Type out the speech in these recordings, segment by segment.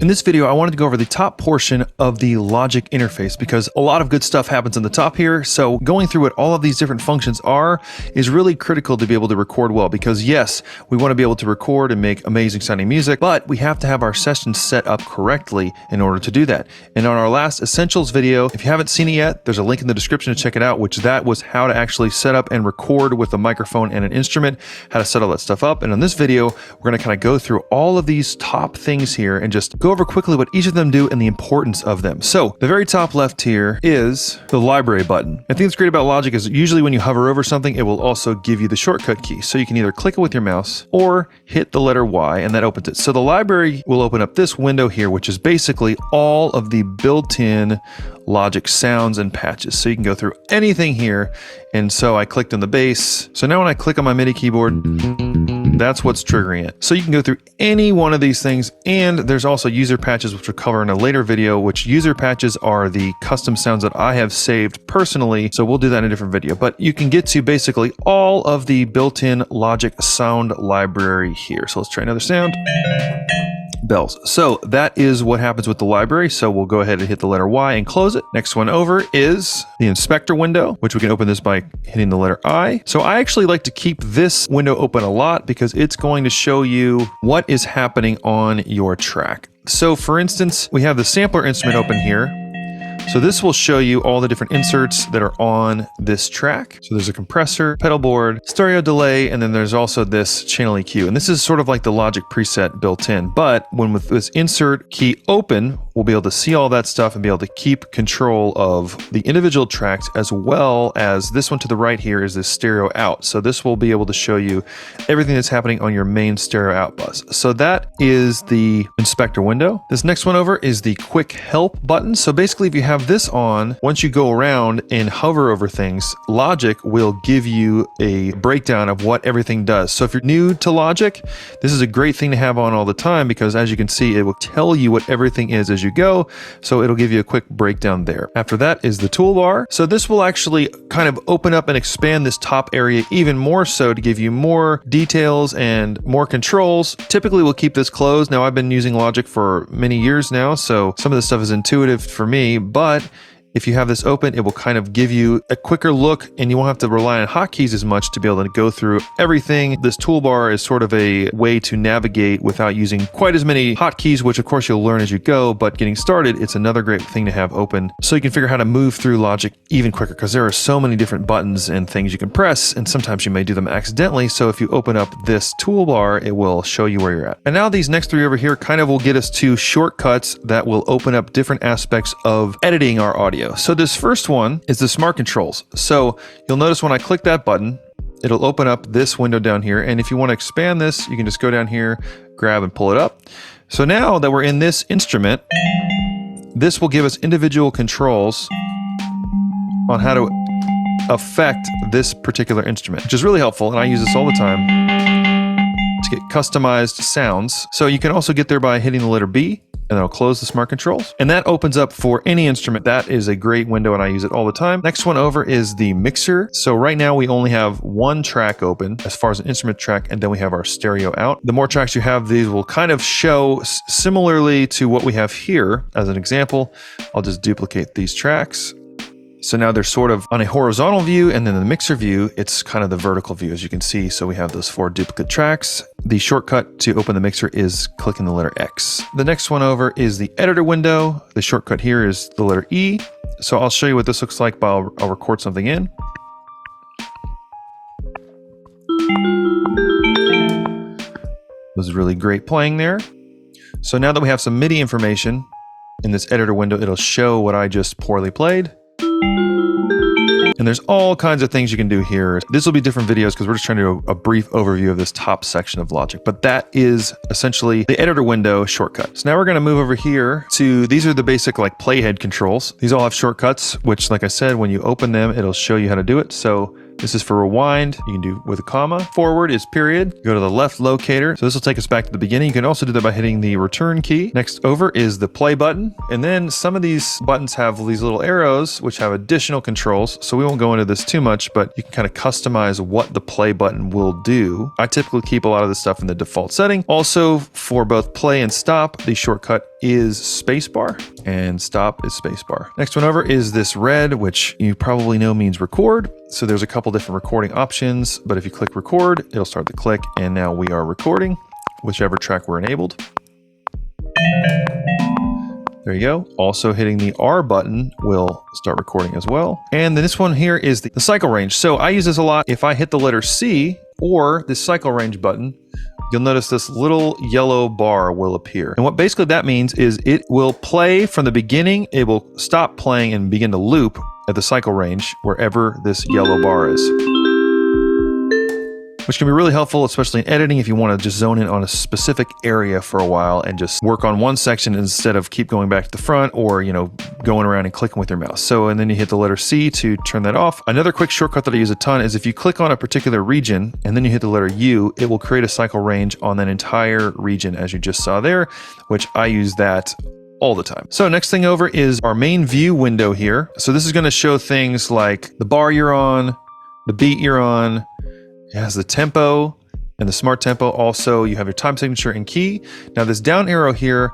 In this video, I wanted to go over the top portion of the Logic interface because a lot of good stuff happens in the top here. So going through what all of these different functions are is really critical to be able to record well, because yes, we want to be able to record and make amazing sounding music, but we have to have our sessions set up correctly in order to do that. And on our last Essentials video, if you haven't seen it yet, there's a link in the description to check it out, which that was how to actually set up and record with a microphone and an instrument, how to set all that stuff up. And in this video, we're going to kind of go through all of these top things here and just go over quickly what each of them do and the importance of them. So the very top left here is the library button. I think what's great about Logic is usually when you hover over something, it will also give you the shortcut key. So you can either click it with your mouse or hit the letter Y and that opens it. So the library will open up this window here, which is basically all of the built-in Logic sounds and patches. So you can go through anything here. And so I clicked on the bass. So now when I click on my MIDI keyboard, that's what's triggering it. So you can go through any one of these things. And there's also user patches, which we'll cover in a later video, which user patches are the custom sounds that I have saved personally. So we'll do that in a different video, but you can get to basically all of the built-in Logic sound library here. So let's try another sound. Bells. So that is what happens with the library. So we'll go ahead and hit the letter Y and close it. Next one over is the inspector window, which we can open this by hitting the letter I. So I actually like to keep this window open a lot because it's going to show you what is happening on your track. So for instance, we have the sampler instrument open here. So this will show you all the different inserts that are on this track. So there's a compressor, pedal board, stereo delay, and then there's also this channel EQ. And this is sort of like the Logic preset built in, but when with this insert key open, we'll be able to see all that stuff and be able to keep control of the individual tracks, as well as this one to the right here is this stereo out. So this will be able to show you everything that's happening on your main stereo out bus. So that is the inspector window. This next one over is the quick help button. So basically if you have this on, once you go around and hover over things, Logic will give you a breakdown of what everything does. So if you're new to Logic, this is a great thing to have on all the time because as you can see, it will tell you what everything is as you go. So it'll give you a quick breakdown there. After that is the toolbar. So this will actually kind of open up and expand this top area even more so to give you more details and more controls. Typically we'll keep this closed. Now I've been using Logic for many years now, so some of this stuff is intuitive for me, but if you have this open, it will kind of give you a quicker look and you won't have to rely on hotkeys as much to be able to go through everything. This toolbar is sort of a way to navigate without using quite as many hotkeys, which of course you'll learn as you go, but getting started, it's another great thing to have open so you can figure out how to move through Logic even quicker because there are so many different buttons and things you can press and sometimes you may do them accidentally. So if you open up this toolbar, it will show you where you're at. And now these next three over here kind of will get us to shortcuts that will open up different aspects of editing our audio. So this first one is the smart controls. So you'll notice when I click that button, it'll open up this window down here. And if you want to expand this, you can just go down here, grab and pull it up. So now that we're in this instrument, this will give us individual controls on how to affect this particular instrument, which is really helpful. And I use this all the time to get customized sounds. So you can also get there by hitting the letter B. And then I'll close the smart controls. And that opens up for any instrument. That is a great window and I use it all the time. Next one over is the mixer. So right now we only have one track open as far as an instrument track, and then we have our stereo out. The more tracks you have, these will kind of show similarly to what we have here. As an example, I'll just duplicate these tracks. So now they're sort of on a horizontal view, and then the mixer view, it's kind of the vertical view, as you can see. So we have those 4 duplicate tracks. The shortcut to open the mixer is clicking the letter X. The next one over is the editor window. The shortcut here is the letter E. So I'll show you what this looks like, but I'll record something in. It was really great playing there. So now that we have some MIDI information in this editor window, it'll show what I just poorly played. And there's all kinds of things you can do here. This will be different videos because we're just trying to do a brief overview of this top section of Logic, but that is essentially the editor window shortcut. So now we're going to move over here to, these are the basic like playhead controls. These all have shortcuts, which like I said, when you open them, it'll show you how to do it. So this is for rewind. You can do with a comma. Forward is period. Go to the left locator. So this will take us back to the beginning. You can also do that by hitting the return key. Next over is the play button. And then some of these buttons have these little arrows, which have additional controls. So we won't go into this too much, but you can kind of customize what the play button will do. I typically keep a lot of this stuff in the default setting. Also for both play and stop, the shortcut is spacebar, and stop is spacebar. Next one over is this red, which you probably know means record. So there's a couple different recording options, but if you click record, it'll start the click, and now we are recording, whichever track we're enabled. There you go. Also hitting the R button will start recording as well. And then this one here is the cycle range. So I use this a lot. If I hit the letter C or the cycle range button, you'll notice this little yellow bar will appear. And what basically that means is it will play from the beginning. It will stop playing and begin to loop at the cycle range wherever this yellow bar is, which can be really helpful, especially in editing if you want to just zone in on a specific area for a while and just work on one section instead of keep going back to the front or, you know, going around and clicking with your mouse. So, and then you hit the letter C to turn that off. Another quick shortcut that I use a ton is if you click on a particular region and then you hit the letter U, it will create a cycle range on that entire region as you just saw there, which I use that all the time. So next thing over is our main view window here. So this is going to show things like the bar you're on, the beat you're on. It has the tempo and the smart tempo. Also, you have your time signature and key. Now this down arrow here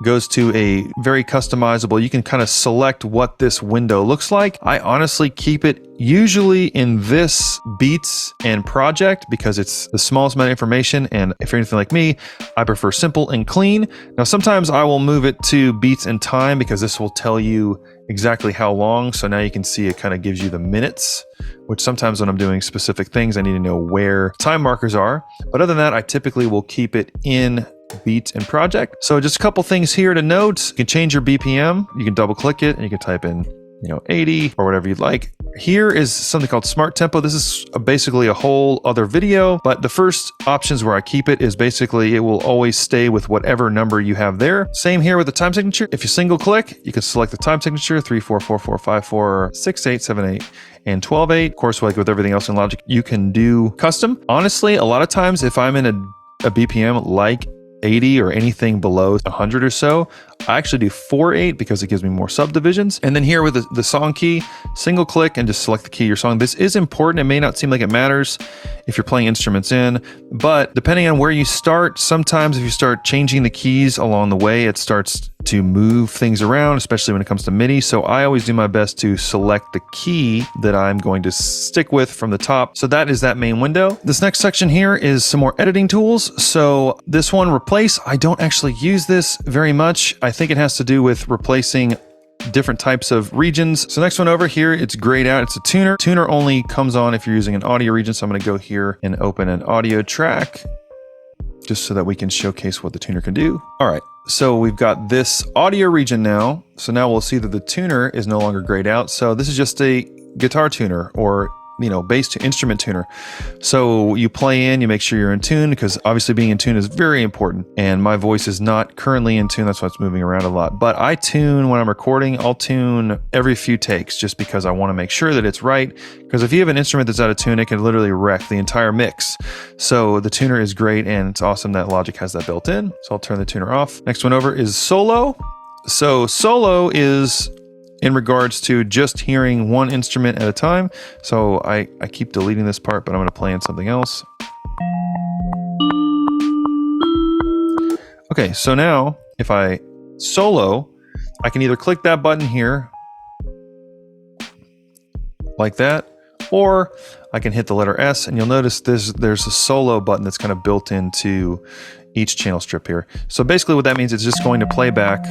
goes to a very customizable, you can kind of select what this window looks like. I honestly keep it usually in this beats and project because it's the smallest amount of information. And if you're anything like me, I prefer simple and clean. Now, sometimes I will move it to beats and time because this will tell you exactly how long. So now you can see it kind of gives you the minutes, which sometimes when I'm doing specific things, I need to know where time markers are. But other than that, I typically will keep it in beats and project. So just a couple things here to note. You can change your BPM. You can double click it and you can type in, 80 or whatever you'd like. Here is something called smart tempo. This is basically a whole other video, but the first options where I keep it is basically it will always stay with whatever number you have there. Same here with the time signature. If you single click, you can select the time signature 3 4 4 4 5 4 6 8 7 8 and 12 8. Of course, like with everything else in Logic, you can do custom. Honestly, a lot of times if I'm in a BPM like 80 or anything below 100 or so, I actually do 4/8 because it gives me more subdivisions. And then here with the song key, single click and just select the key of your song. This is important. It may not seem like it matters if you're playing instruments in, but depending on where you start, sometimes if you start changing the keys along the way, it starts to move things around, especially when it comes to MIDI. So I always do my best to select the key that I'm going to stick with from the top. So that is that main window. This next section here is some more editing tools. So this one, replace, I don't actually use this very much. I think it has to do with replacing different types of regions. So next one over here, it's grayed out. It's a tuner. Tuner only comes on if you're using an audio region. So I'm going to go here and open an audio track just so that we can showcase what the tuner can do. All right. So we've got this audio region now. So now we'll see that the tuner is no longer grayed out. So this is just a guitar tuner or bass to instrument tuner. So you play in, you make sure you're in tune because obviously being in tune is very important. And my voice is not currently in tune. That's why it's moving around a lot. But I tune when I'm recording. I'll tune every few takes just because I want to make sure that it's right. Because if you have an instrument that's out of tune, it can literally wreck the entire mix. So the tuner is great and it's awesome that Logic has that built in. So I'll turn the tuner off. Next one over is solo. So solo is in regards to just hearing one instrument at a time. So I keep deleting this part, but I'm going to play in something else. Okay, so now if I solo, I can either click that button here like that, or I can hit the letter S, and you'll notice there's a solo button that's kind of built into each channel strip here. So basically what that means is it's just going to play back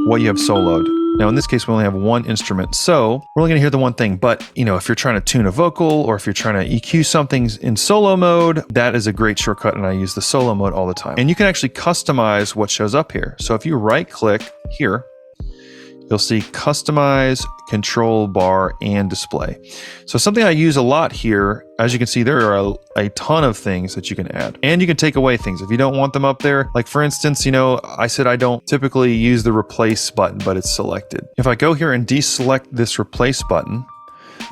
what you have soloed. Now, in this case, we only have one instrument, so we're only going to hear the one thing. But, if you're trying to tune a vocal or if you're trying to EQ something in solo mode, that is a great shortcut, and I use the solo mode all the time. And you can actually customize what shows up here. So if you right-click here, you'll see customize, control bar, and display. So something I use a lot here, as you can see, there are a ton of things that you can add. And you can take away things if you don't want them up there. Like for instance, I said I don't typically use the replace button, but it's selected. If I go here and deselect this replace button,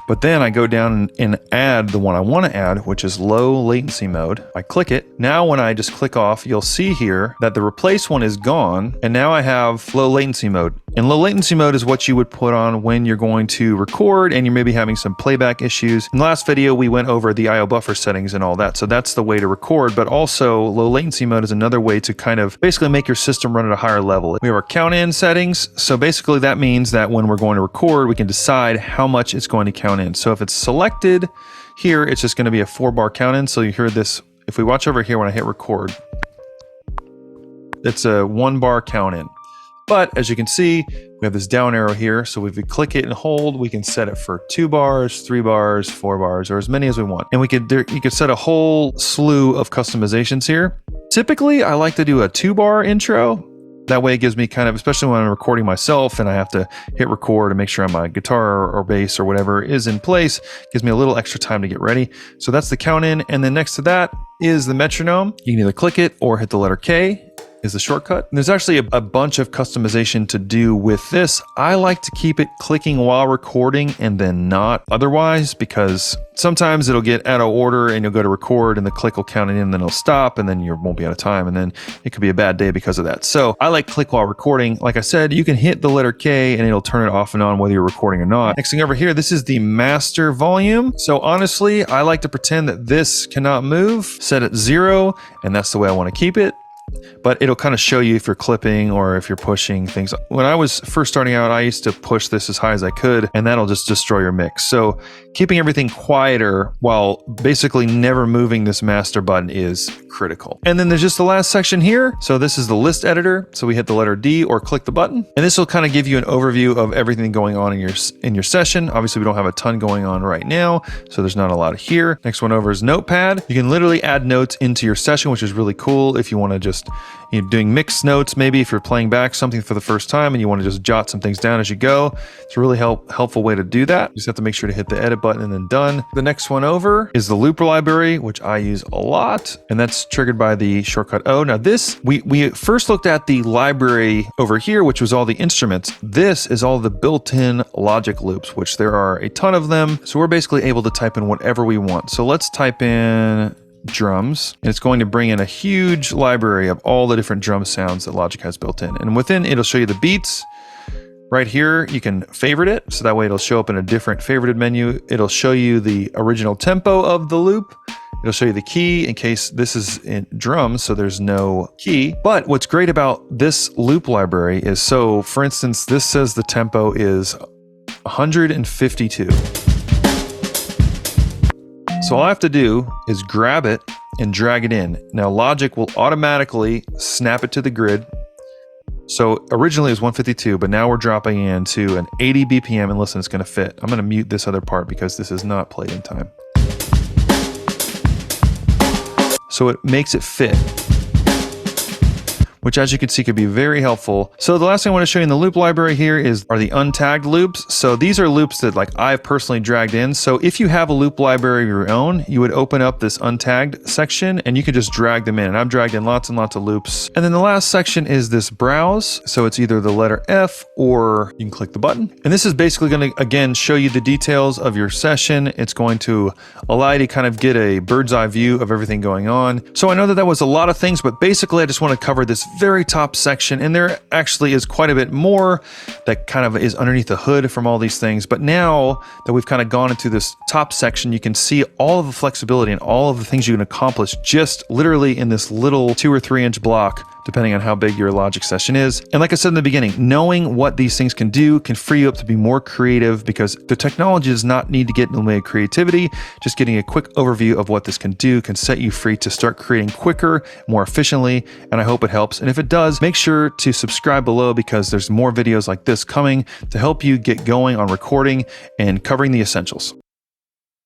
but then I go down and add the one I want to add, which is low latency mode. I click it. Now when I just click off, you'll see here that the replace one is gone. And now I have low latency mode. And low latency mode is what you would put on when you're going to record and you're maybe having some playback issues. In the last video, we went over the IO buffer settings and all that. So that's the way to record, but also low latency mode is another way to kind of basically make your system run at a higher level. We have our count in settings. So basically that means that when we're going to record, we can decide how much it's going to count in. So if it's selected here, it's just going to be a 4-bar count in. So you hear this, if we watch over here when I hit record, it's a 1-bar count in. But as you can see, we have this down arrow here. So if we click it and hold, we can set it for 2 bars, 3 bars, 4 bars, or as many as we want. And you could set a whole slew of customizations here. Typically, I like to do a 2-bar intro. That way it gives me kind of, especially when I'm recording myself and I have to hit record and make sure my guitar or bass or whatever is in place, gives me a little extra time to get ready. So that's the count in. And then next to that is the metronome. You can either click it or hit the letter K. Is the shortcut. And there's actually a bunch of customization to do with this. I like to keep it clicking while recording and then not otherwise, because sometimes it'll get out of order and you'll go to record and the click will count it in and then it'll stop and then you won't be out of time and then it could be a bad day because of that. So I like click while recording. Like I said, you can hit the letter K and it'll turn it off and on whether you're recording or not. Next thing over here, this is the master volume. So honestly, I like to pretend that this cannot move, set it 0, and that's the way I want to keep it. But it'll kind of show you if you're clipping or if you're pushing things. When I was first starting out, I used to push this as high as I could, and that'll just destroy your mix. So keeping everything quieter while basically never moving this master button is critical. And then there's just the last section here. So this is the list editor. So we hit the letter D or click the button, and this will kind of give you an overview of everything going on in your session. Obviously, we don't have a ton going on right now, so there's not a lot here. Next one over is Notepad. You can literally add notes into your session, which is really cool if you want to just doing mixed notes, maybe if you're playing back something for the first time and you want to just jot some things down as you go. It's a really helpful way to do that. You just have to make sure to hit the edit button and then done. The next one over is the loop library, which I use a lot, and that's triggered by the shortcut O. Now this, we first looked at the library over here, which was all the instruments. This is all the built-in logic loops, which there are a ton of them. So we're basically able to type in whatever we want. So let's type in drums, and it's going to bring in a huge library of all the different drum sounds that Logic has built in. And within, it'll show you the beats. Right here, you can favorite it, so that way it'll show up in a different favorited menu. It'll show you the original tempo of the loop. It'll show you the key in case this is in drums, so there's no key. But what's great about this loop library is, so for instance, this says the tempo is 152. So all I have to do is grab it and drag it in. Now Logic will automatically snap it to the grid. So originally it was 152, but now we're dropping into an 80 BPM, and listen, it's gonna fit. I'm gonna mute this other part because this is not played in time. So it makes it fit, which as you can see could be very helpful. So the last thing I want to show you in the loop library here are the untagged loops. So these are loops that I've personally dragged in. So if you have a loop library of your own, you would open up this untagged section and you can just drag them in. And I've dragged in lots and lots of loops. And then the last section is this browse. So it's either the letter F or you can click the button. And this is basically going to, again, show you the details of your session. It's going to allow you to kind of get a bird's eye view of everything going on. So I know that was a lot of things, but basically I just want to cover this very top section, and there actually is quite a bit more that kind of is underneath the hood from all these things. But now that we've kind of gone into this top section, you can see all of the flexibility and all of the things you can accomplish just literally in this little 2 or 3 inch block, depending on how big your Logic session is. And like I said in the beginning, knowing what these things can do can free you up to be more creative, because the technology does not need to get in the way of creativity. Just getting a quick overview of what this can do can set you free to start creating quicker, more efficiently, and I hope it helps. And if it does, make sure to subscribe below, because there's more videos like this coming to help you get going on recording and covering the essentials.